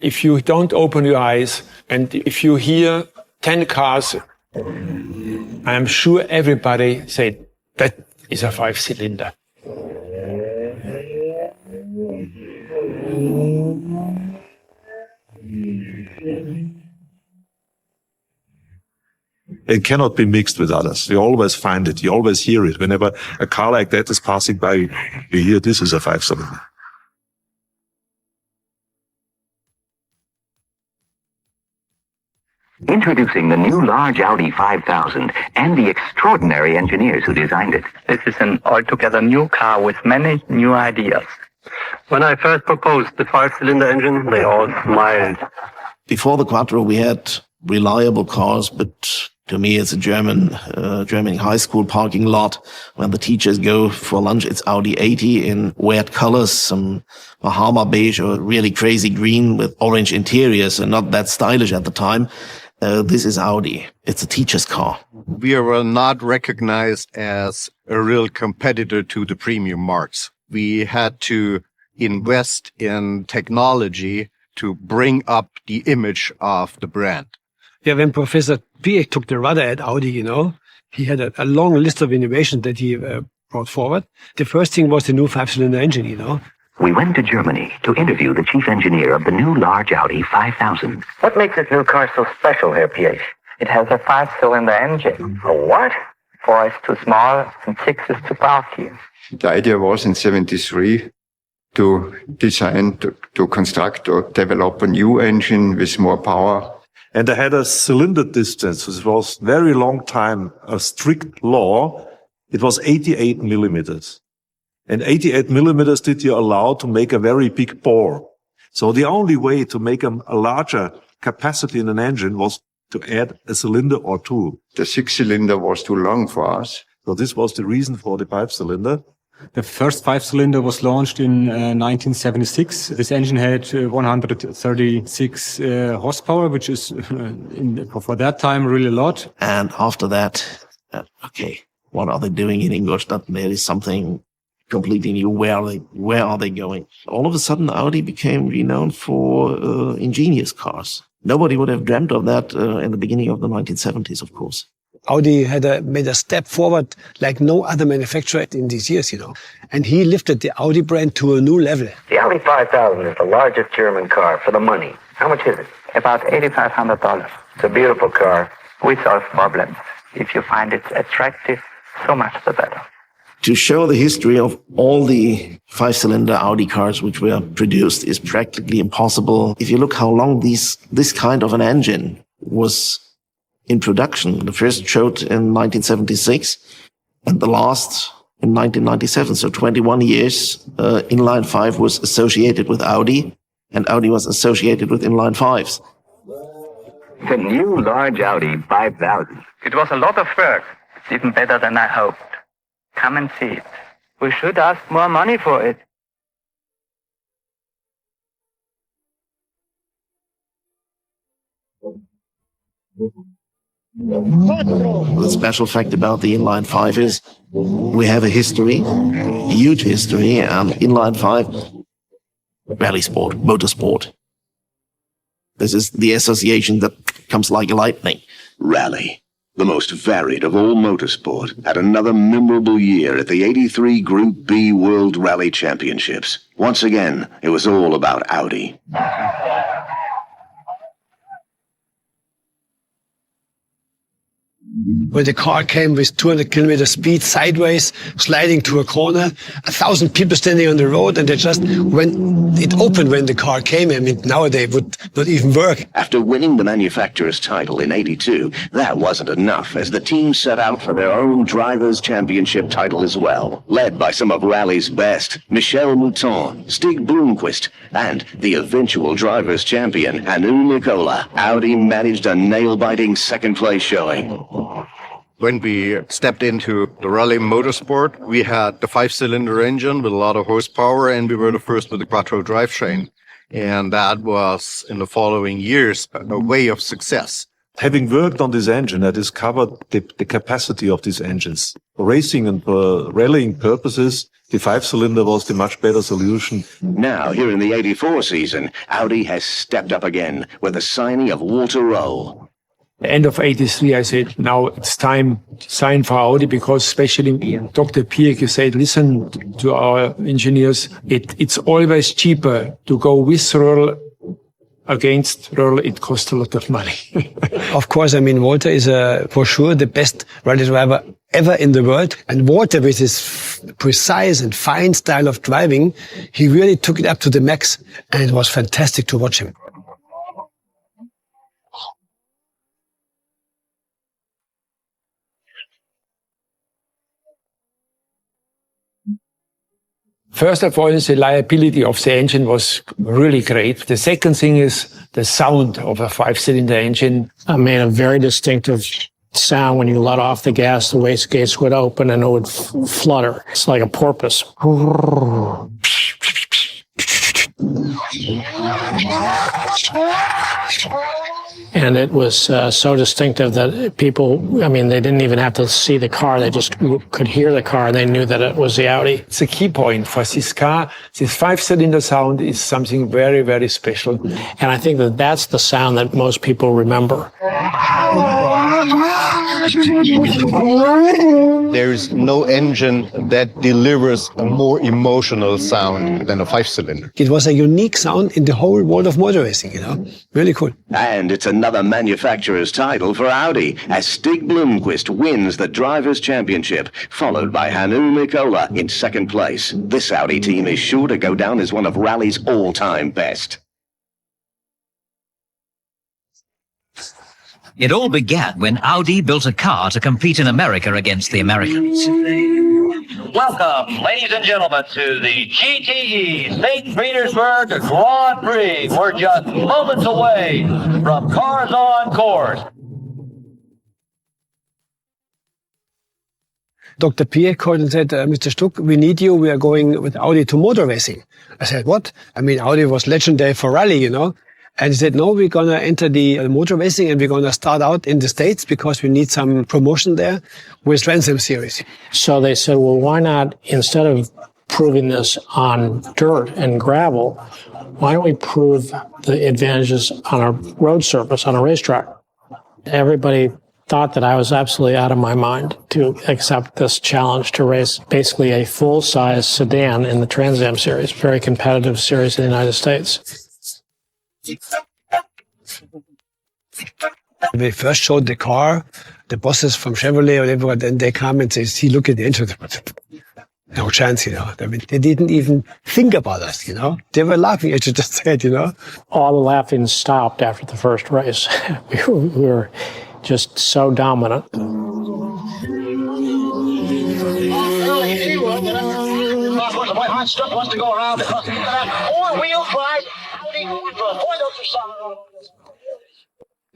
If you don't open your eyes and if you hear 10 cars, I am sure everybody said, that is a 5-cylinder. It cannot be mixed with others. You always find it. You always hear it. Whenever a car like that is passing by, you hear this is a 5-cylinder. Introducing the new large Audi 5000 and the extraordinary engineers who designed it. This is an altogether new car with many new ideas. When I first proposed the 5-cylinder engine, they all smiled. Before the Quattro, we had reliable cars, but to me, it's a German high school parking lot. When the teachers go for lunch, it's Audi 80 in weird colors, some Bahama beige or really crazy green with orange interiors, and not that stylish at the time. This is Audi. It's a teacher's car. We were not recognized as a real competitor to the premium marques. We had to invest in technology to bring up the image of the brand. Yeah, when Professor Piech took the rudder at Audi, he had a long list of innovations that he brought forward. The first thing was the new 5-cylinder engine, We went to Germany to interview the chief engineer of the new large Audi 5000. What makes this new car so special, Herr Piech? It has a 5-cylinder engine. A what? 4 is too small and 6 is too bulky. The idea was in 73 to design, to construct or develop a new engine with more power. And they had a cylinder distance, which was very long time, a strict law. It was 88 millimeters. And 88 millimeters did you allow to make a very big bore. So the only way to make a larger capacity in an engine was to add a cylinder or two. The 6-cylinder was too long for us. So this was the reason for the 5-cylinder. The first 5-cylinder was launched in 1976. This engine had 136 horsepower, which is for that time really a lot. And after that, what are they doing in Ingolstadt? There is something completely new. Where are they going? All of a sudden, Audi became renowned for ingenious cars. Nobody would have dreamt of that in the beginning of the 1970s, of course. Audi made a step forward like no other manufacturer in these years, And he lifted the Audi brand to a new level. The Audi 5000 is the largest German car for the money. How much is it? About $8,500. It's a beautiful car. We solve problems. If you find it attractive, so much the better. To show the history of all the 5-cylinder Audi cars which were produced is practically impossible. If you look how long this kind of an engine was in production, the first showed in 1976 and the last in 1997. So 21 years, inline 5 was associated with Audi and Audi was associated with inline 5s. The new large Audi 5000. It was a lot of work. It's even better than I hoped. Come and see it. We should ask more money for it. The special fact about the inline 5 is we have a history, a huge history, and inline 5, rally sport, motorsport. This is the association that comes like lightning. Rally, the most varied of all motorsport, had another memorable year at the 83 Group B World Rally Championships. Once again, it was all about Audi. When the car came with 200 kilometer speed sideways, sliding to a corner, 1,000 people standing on the road, and they just, when it opened when the car came, now they would not even work. After winning the manufacturer's title in '82, that wasn't enough, as the team set out for their own Drivers' Championship title as well, led by some of Rally's best, Michel Mouton, Stig Bloomquist, and the eventual Drivers' Champion, Anu Nicola. Audi managed a nail-biting second-place showing. When we stepped into the rally motorsport, we had the 5-cylinder engine with a lot of horsepower, and we were the first with the quattro drivetrain. And that was, in the following years, a way of success. Having worked on this engine, I discovered the capacity of these engines racing and for rallying purposes, the 5-cylinder was the much better solution. Now, here in the 84 season, Audi has stepped up again with the signing of Walter Roll. End of 83, I said, now it's time to sign for Audi, because especially Dr. Pierre said, listen to our engineers, it's always cheaper to go with Roll against Roll. It costs a lot of money. Of course, I mean, Walter is for sure the best rally driver ever in the world. And Walter, with his precise and fine style of driving, he really took it up to the max, and it was fantastic to watch him. First of all, the reliability of the engine was really great. The second thing is the sound of a 5-cylinder engine. I made a very distinctive sound when you let off the gas. The wastegates would open and it would flutter. It's like a porpoise. And it was so distinctive that people, I mean, they didn't even have to see the car. They just could hear the car and they knew that it was the Audi. It's a key point for this car. This 5-cylinder sound is something very, very special. And I think that that's the sound that most people remember. There's no engine that delivers a more emotional sound than a 5-cylinder. It was a unique sound in the whole world of motor racing, you know, really cool. And it's another manufacturer's title for Audi as Stig Blomqvist wins the Drivers' Championship, followed by Hannu Mikkola in second place. This Audi team is sure to go down as one of rally's all-time best. It all began when Audi built a car to compete in America against the Americans. Welcome, ladies and gentlemen, to the GTE St. Petersburg Grand Prix. We're just moments away from cars on course. Dr. Pierre called and said, Mr. Stuck, we need you. We are going with Audi to motor racing. I said, what? I mean, Audi was legendary for rally, you know. And he said, no, we're going to enter the motor racing and we're going to start out in the States because we need some promotion there with Trans Am Series. So they said, well, why not, instead of proving this on dirt and gravel, why don't we prove the advantages on a road surface, on a racetrack? Everybody thought that I was absolutely out of my mind to accept this challenge to race basically a full-size sedan in the Trans Am Series, very competitive series in the United States. We first showed the car, the bosses from Chevrolet or whatever, then they come and say, see, look at the engine. No chance, you know. I mean, they didn't even think about us, you know. They were laughing at you, just said, you know. All the laughing stopped after the first race. we were just so dominant. Wants to go around four-wheel drive.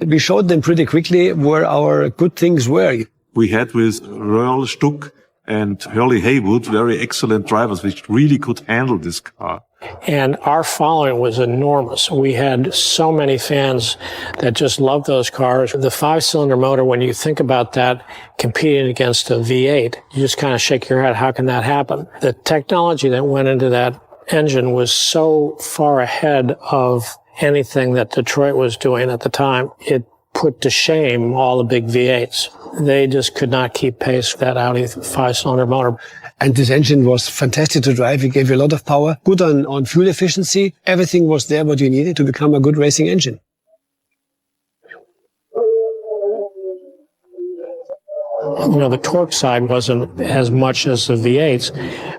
We showed them pretty quickly where our good things were. We had with Royal Stuck and Hurley Haywood very excellent drivers which really could handle this car. And our following was enormous. We had so many fans that just loved those cars. The 5-cylinder motor, when you think about that competing against a V8, you just kind of shake your head. How can that happen? The technology that went into that engine was so far ahead of anything that Detroit was doing at the time. It put to shame all the big V8s. They just could not keep pace with that Audi 5-cylinder motor. And this engine was fantastic to drive. It gave you a lot of power, good on fuel efficiency. Everything was there what you needed to become a good racing engine. You know, the torque side wasn't as much as the V8s,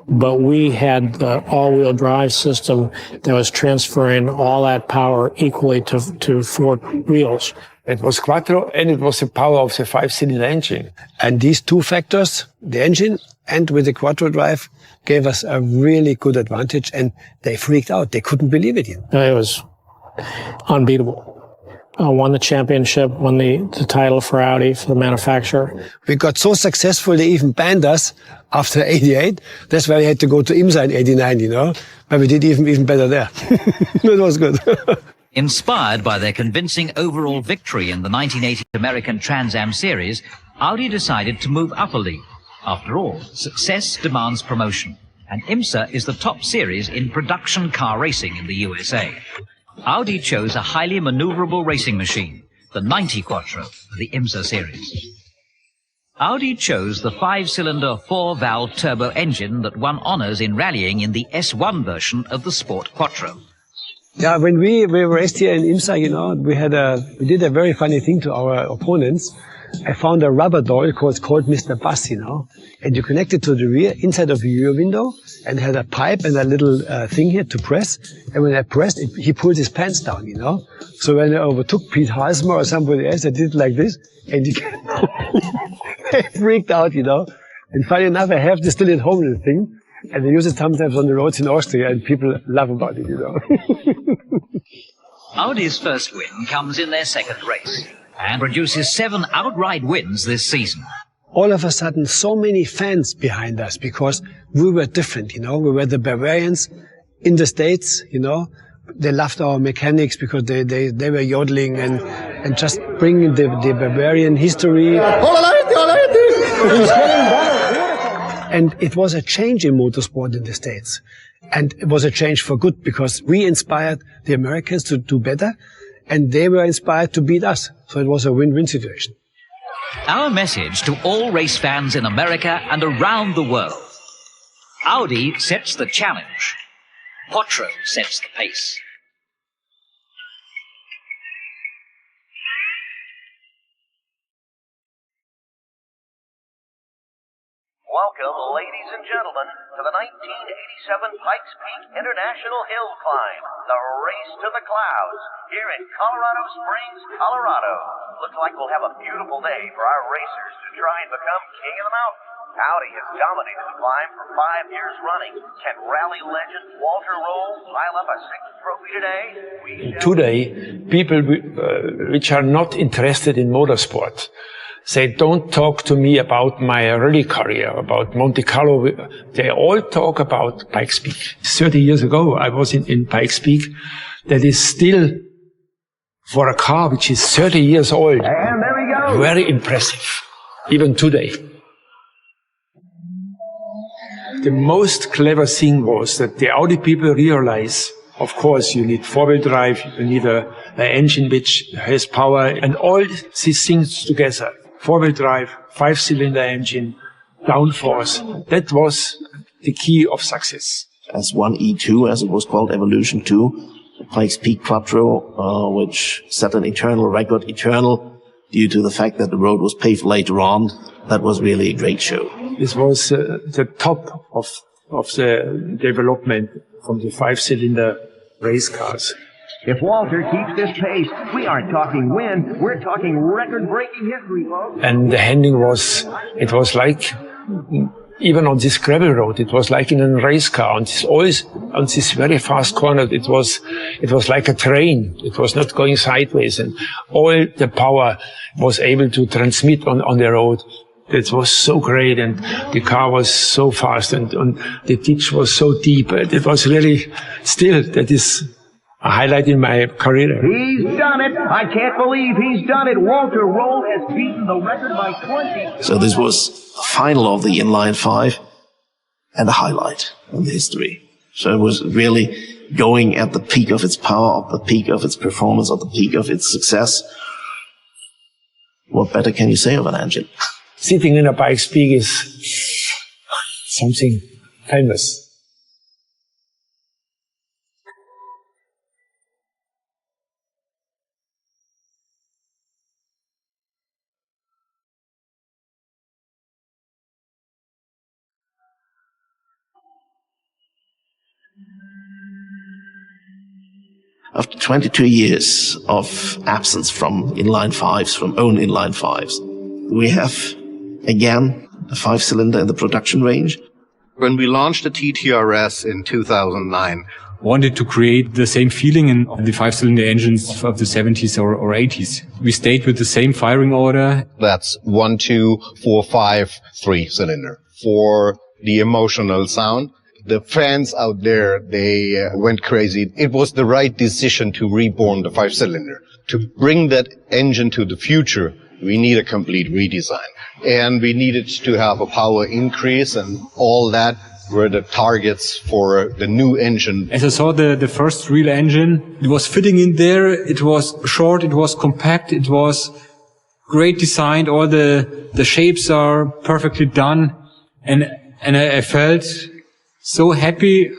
but we had the all-wheel drive system that was transferring all that power equally to four wheels. It was quattro and it was the power of the 5-cylinder engine. And these two factors, the engine and with the quattro drive, gave us a really good advantage, and they freaked out. They couldn't believe it. It was unbeatable. Won the championship, won the title for Audi, for the manufacturer. We got so successful they even banned us after 88. That's why we had to go to IMSA in 89, you know. But we did even better there. It was good. Inspired by their convincing overall victory in the 1980 American Trans Am Series, Audi decided to move up a league After all, success demands promotion, and IMSA is the top series in production car racing in the USA. Audi chose a highly maneuverable racing machine, the 90 Quattro, for the IMSA series. Audi chose the 5-cylinder 4-valve turbo engine that won honours in rallying in the S1 version of the Sport Quattro. Yeah, when we raced here in IMSA, you know, we did a very funny thing to our opponents. I found a rubber doll called Mr. Bus, you know, and you connect it to the rear inside of the rear window and had a pipe and a little thing here to press. And when I pressed it, he pulled his pants down, you know. So when I overtook Pete Halsmer or somebody else, I did it like this, and I freaked out, you know. And funny enough, I have this still at home, the thing, and I use it sometimes on the roads in Austria, and people laugh about it, you know. Audi's first win comes in their second race, and produces 7 outright wins this season. All of a sudden, so many fans behind us because we were different, you know. We were the Bavarians in the States, you know. They loved our mechanics because they were yodeling and just bringing the Bavarian history. And it was a change in motorsport in the States. And it was a change for good because we inspired the Americans to do better, and they were inspired to beat us. So it was a win-win situation. Our message to all race fans in America and around the world. Audi sets the challenge. Quattro sets the pace. Welcome, ladies and gentlemen, to the 1987 Pikes Peak International Hill Climb, the race to the clouds, here in Colorado Springs, Colorado. Looks like we'll have a beautiful day for our racers to try and become king of the mountain. Audi has dominated the climb for 5 years running. Can rally legend Walter Roll pile up a 6th trophy today? Today, people which are not interested in motorsport, they don't talk to me about my rally career, about Monte Carlo. They all talk about Pikes Peak. 30 years ago, I was in Pikes Peak. That is still, for a car which is 30 years old, and there we go. Very impressive, even today. The most clever thing was that the Audi people realize, of course, you need four-wheel drive, you need an engine which has power, and all these things together. Four-wheel drive, 5-cylinder engine, downforce. That was the key of success. S1 E2, as it was called, Evolution 2, Pikes Peak Quattro, which set an eternal record, due to the fact that the road was paved later on. That was really a great show. This was the top of the development from the 5-cylinder race cars. If Walter keeps this pace, we aren't talking win, we're talking record-breaking history, folks. And the handling was like, even on this gravel road, it was like in a race car. On this very fast corner, it was like a train. It was not going sideways, and all the power was able to transmit on the road. It was so great, and the car was so fast, and the ditch was so deep. It was really, still, that is a highlight in my career. He's done it. I can't believe he's done it. Walter Roll has beaten the record by 20. So this was the final of the inline 5 and a highlight of the history. So it was really going at the peak of its power, at the peak of its performance, at the peak of its success. What better can you say of an engine? Sitting in a Pikes Peak is something famous. After 22 years of absence from inline 5s, from own inline 5s, we have again a 5-cylinder in the production range. When we launched the TTRS in 2009, wanted to create the same feeling in the 5-cylinder engines of the 70s or 80s. We stayed with the same firing order. That's 1, 2, 4, 5, 3-cylinder. For the emotional sound, the fans out there, they went crazy. It was the right decision to reborn the 5-cylinder. To bring that engine to the future we need a complete redesign. And we needed to have a power increase, and all that were the targets for the new engine. As I saw the first real engine, it was fitting in there, it was short, it was compact, it was great design, all the shapes are perfectly done, and I felt so happy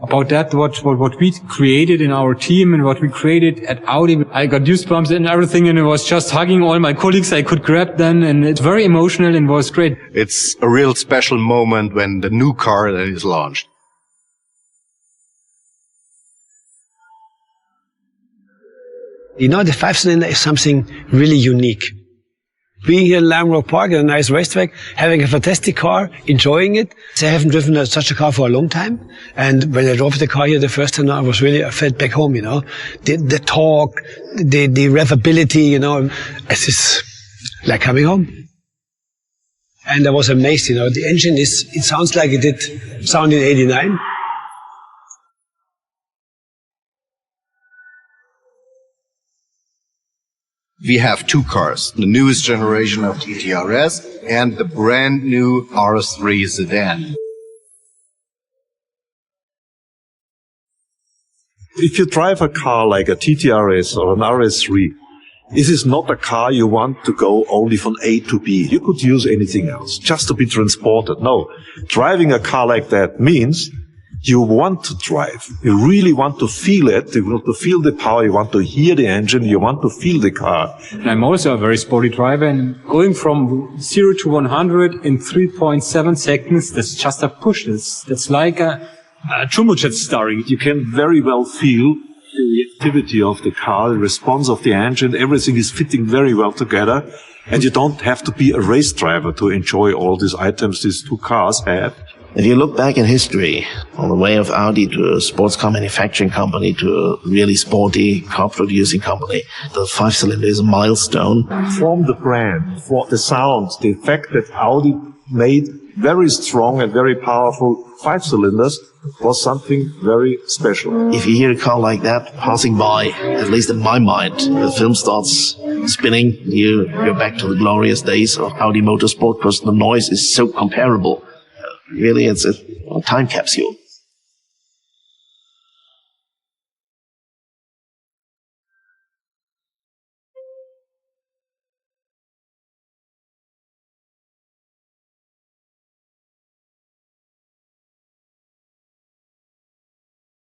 about that, what we created in our team and what we created at Audi. I got goosebumps and everything, and I was just hugging all my colleagues I could grab then, and it's very emotional and was great. It's a real special moment when the new car is launched. You know, the 5-cylinder is something really unique. Being here in Lime Rock Park at a nice racetrack, having a fantastic car, enjoying it. I haven't driven such a car for a long time. And when I drove the car here the first time, I felt back home, you know. The torque, the revability, you know, it's just like coming home. And I was amazed, you know, the engine it sounds like it did sound in 89. We have two cars, the newest generation of TTRS and the brand new RS3 sedan. If you drive a car like a TTRS or an RS3, this is not a car you want to go only from A to B. You could use anything else, just to be transported. No, driving a car like that means you want to drive. You really want to feel it. You want to feel the power. You want to hear the engine. You want to feel the car. I'm also a very sporty driver, and going from 0 to 100 in 3.7 seconds, that's just a push. That's like a turbojet starting. You can very well feel the reactivity of the car, the response of the engine. Everything is fitting very well together. And you don't have to be a race driver to enjoy all these items these two cars have. If you look back in history, on the way of Audi to a sports car manufacturing company to a really sporty car producing company, the 5-cylinder is a milestone. From the brand, for the sound, the fact that Audi made very strong and very powerful 5-cylinders was something very special. If you hear a car like that passing by, at least in my mind, the film starts spinning, you're back to the glorious days of Audi Motorsport, because the noise is so comparable. Really, it's a time capsule.